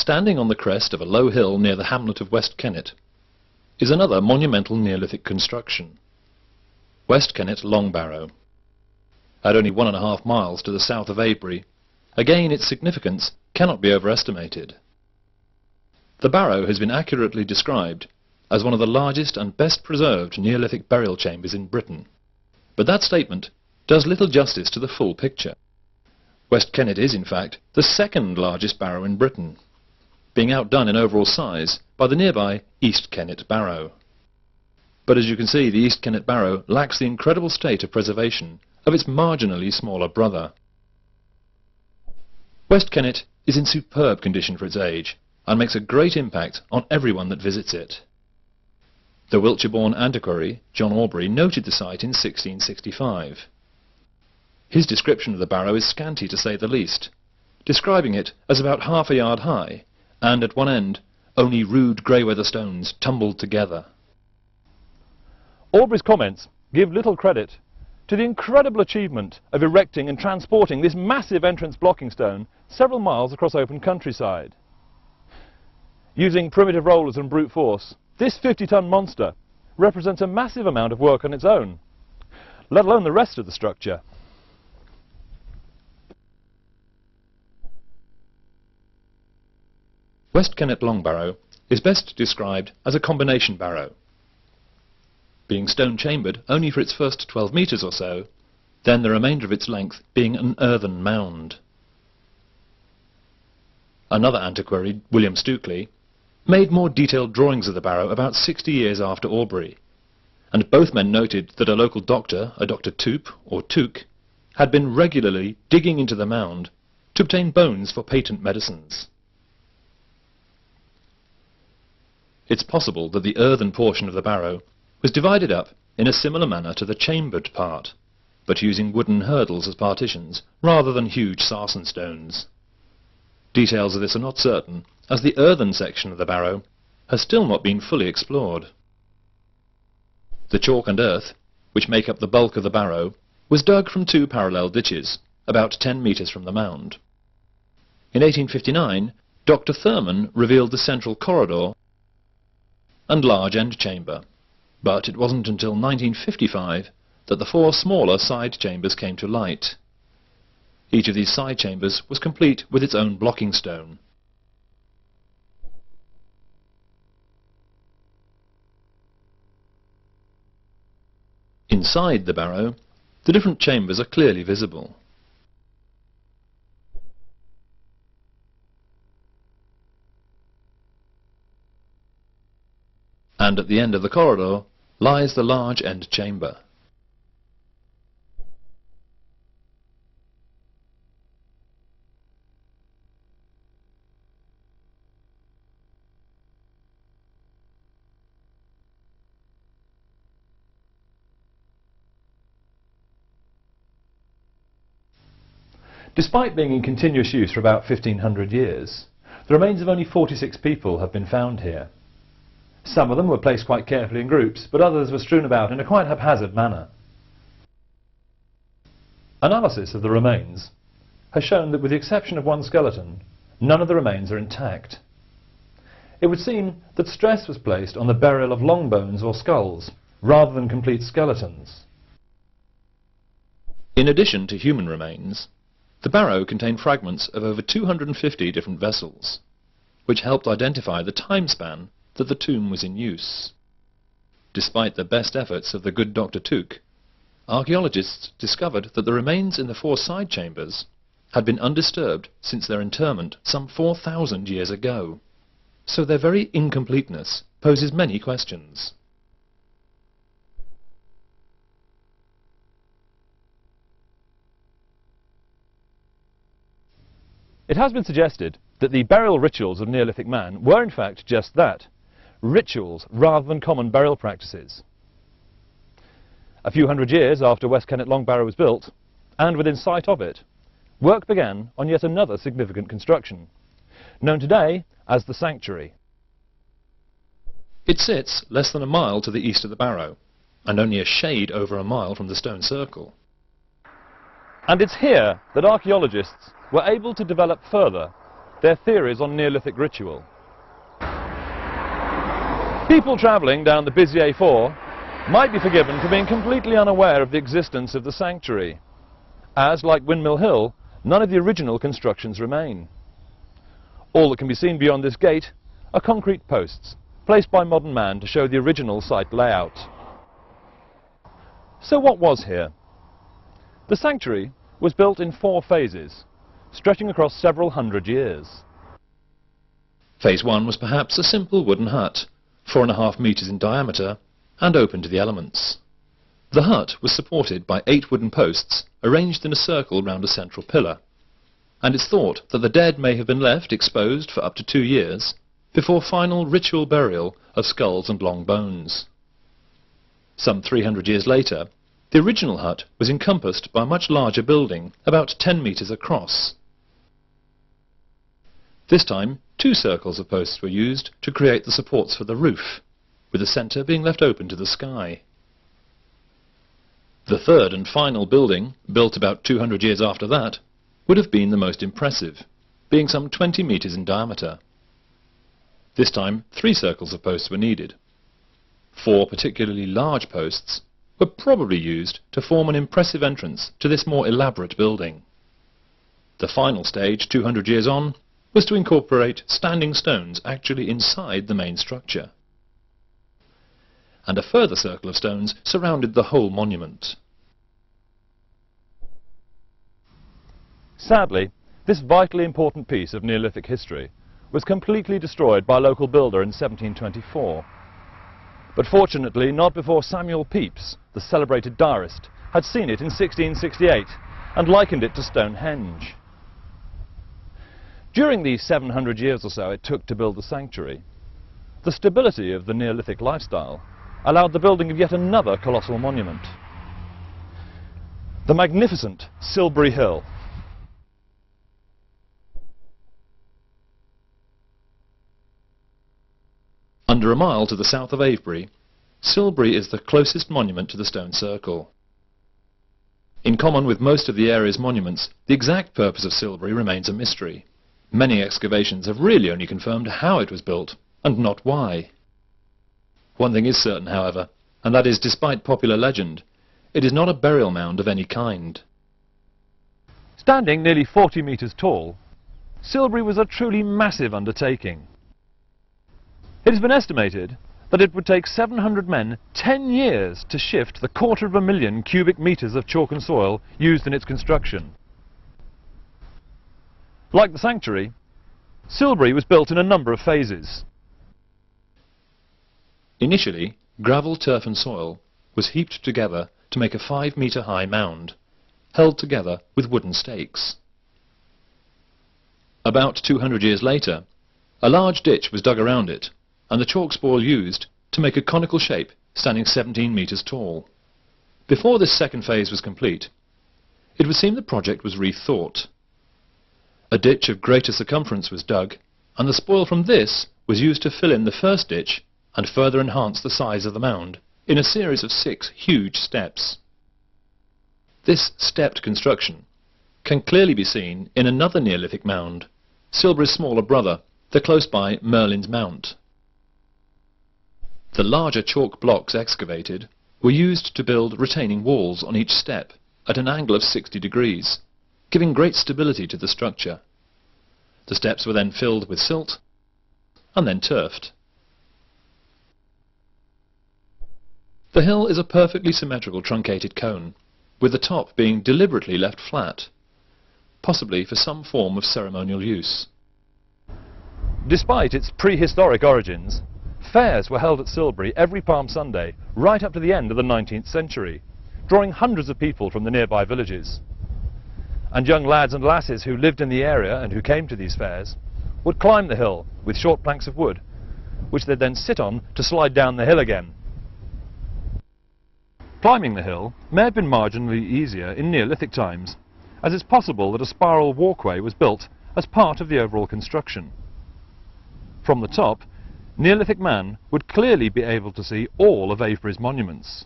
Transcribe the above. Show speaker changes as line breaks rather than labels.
standing on the crest of a low hill near the hamlet of West Kennet, is another monumental Neolithic construction, West Kennet Long Barrow. At only 1.5 miles to the south of Avebury, again its significance cannot be overestimated. The barrow has been accurately described as one of the largest and best preserved Neolithic burial chambers in Britain. But that statement does little justice to the full picture. West Kennet is, in fact, the second largest barrow in Britain, being outdone in overall size by the nearby East Kennet Barrow. But as you can see, the East Kennet Barrow lacks the incredible state of preservation of its marginally smaller brother. West Kennet is in superb condition for its age and makes a great impact on everyone that visits it. The Wiltshire-born antiquary, John Aubrey, noted the site in 1665. His description of the barrow is scanty to say the least, describing it as about half a yard high, and at one end only rude grey-weather stones tumbled together.
Aubrey's comments give little credit to the incredible achievement of erecting and transporting this massive entrance blocking stone several miles across open countryside. Using primitive rollers and brute force, this 50-ton monster represents a massive amount of work on its own, let alone the rest of the structure.
West Kennet Long Barrow is best described as a combination barrow, being stone-chambered only for its first 12 metres or so, then the remainder of its length being an earthen mound. Another antiquary, William Stukeley, made more detailed drawings of the barrow about 60 years after Aubrey, and both men noted that a local doctor, a Dr. Toop or Took, had been regularly digging into the mound to obtain bones for patent medicines. It's possible that the earthen portion of the barrow was divided up in a similar manner to the chambered part, but using wooden hurdles as partitions rather than huge sarsen stones. Details of this are not certain, as the earthen section of the barrow has still not been fully explored. The chalk and earth, which make up the bulk of the barrow, was dug from 2 parallel ditches, about 10 metres from the mound. In 1859, Dr. Thurman revealed the central corridor and large end chamber, but it wasn't until 1955 that the 4 smaller side chambers came to light. Each of these side chambers was complete with its own blocking stone. Inside the barrow, the different chambers are clearly visible. And at the end of the corridor lies the large end chamber.
Despite being in continuous use for about 1500 years, the remains of only 46 people have been found here. Some of them were placed quite carefully in groups, but others were strewn about in a quite haphazard manner. Analysis of the remains has shown that with the exception of one skeleton, none of the remains are intact. It would seem that stress was placed on the burial of long bones or skulls, rather than complete skeletons.
In addition to human remains, the barrow contained fragments of over 250 different vessels, which helped identify the time span that the tomb was in use. Despite the best efforts of the good Dr. Took, archaeologists discovered that the remains in the 4 side chambers had been undisturbed since their interment some 4,000 years ago. So their very incompleteness poses many questions.
It has been suggested that the burial rituals of Neolithic man were in fact just that, rituals rather than common burial practices. A few hundred years after West Kennet Long Barrow was built, and within sight of it, work began on yet another significant construction, known today as the Sanctuary.
It sits less than a mile to the east of the barrow, and only a shade over a mile from the stone circle.
And it's here that archaeologists were able to develop further their theories on Neolithic ritual. People travelling down the busy A4 might be forgiven for being completely unaware of the existence of the sanctuary, as, like Windmill Hill, none of the original constructions remain. All that can be seen beyond this gate are concrete posts, placed by modern man to show the original site layout. So what was here? The sanctuary was built in 4 phases, stretching across several hundred years.
Phase 1 was perhaps a simple wooden hut, 4.5 metres in diameter, and open to the elements. The hut was supported by 8 wooden posts arranged in a circle round a central pillar, and it's thought that the dead may have been left exposed for up to 2 years before final ritual burial of skulls and long bones. Some 300 years later, the original hut was encompassed by a much larger building, about 10 metres across. This time, 2 circles of posts were used to create the supports for the roof, with the centre being left open to the sky. The third and final building, built about 200 years after that, would have been the most impressive, being some 20 metres in diameter. This time, 3 circles of posts were needed. 4 particularly large posts were probably used to form an impressive entrance to this more elaborate building. The final stage, 200 years on, was to incorporate standing stones actually inside the main structure. And a further circle of stones surrounded the whole monument.
Sadly, this vitally important piece of Neolithic history was completely destroyed by a local builder in 1724. But fortunately not before Samuel Pepys, the celebrated diarist, had seen it in 1668 and likened it to Stonehenge. During the 700 years or so it took to build the sanctuary, the stability of the Neolithic lifestyle allowed the building of yet another colossal monument. The magnificent Silbury Hill.
Under a mile to the south of Avebury, Silbury is the closest monument to the stone circle. In common with most of the area's monuments, the exact purpose of Silbury remains a mystery. Many excavations have really only confirmed how it was built, and not why. One thing is certain, however, and that is, despite popular legend, it is not a burial mound of any kind.
Standing nearly 40 metres tall, Silbury was a truly massive undertaking. It has been estimated that it would take 700 men 10 years to shift the 250,000 cubic metres of chalk and soil used in its construction. Like the sanctuary, Silbury was built in a number of phases.
Initially, gravel, turf and soil was heaped together to make a 5-metre high mound, held together with wooden stakes. About 200 years later, a large ditch was dug around it, and the chalk spoil used to make a conical shape standing 17 metres tall. Before this second phase was complete, it would seem the project was rethought. A ditch of greater circumference was dug, and the spoil from this was used to fill in the first ditch and further enhance the size of the mound in a series of 6 huge steps. This stepped construction can clearly be seen in another Neolithic mound, Silbury's smaller brother, the close-by Merlin's Mount. The larger chalk blocks excavated were used to build retaining walls on each step at an angle of 60 degrees, giving great stability to the structure. The steps were then filled with silt and then turfed. The hill is a perfectly symmetrical truncated cone, with the top being deliberately left flat, possibly for some form of ceremonial use.
Despite its prehistoric origins, fairs were held at Silbury every Palm Sunday right up to the end of the 19th century, drawing hundreds of people from the nearby villages. And young lads and lasses who lived in the area and who came to these fairs would climb the hill with short planks of wood, which they'd then sit on to slide down the hill again. Climbing the hill may have been marginally easier in Neolithic times, as it's possible that a spiral walkway was built as part of the overall construction. From the top, Neolithic man would clearly be able to see all of Avebury's monuments.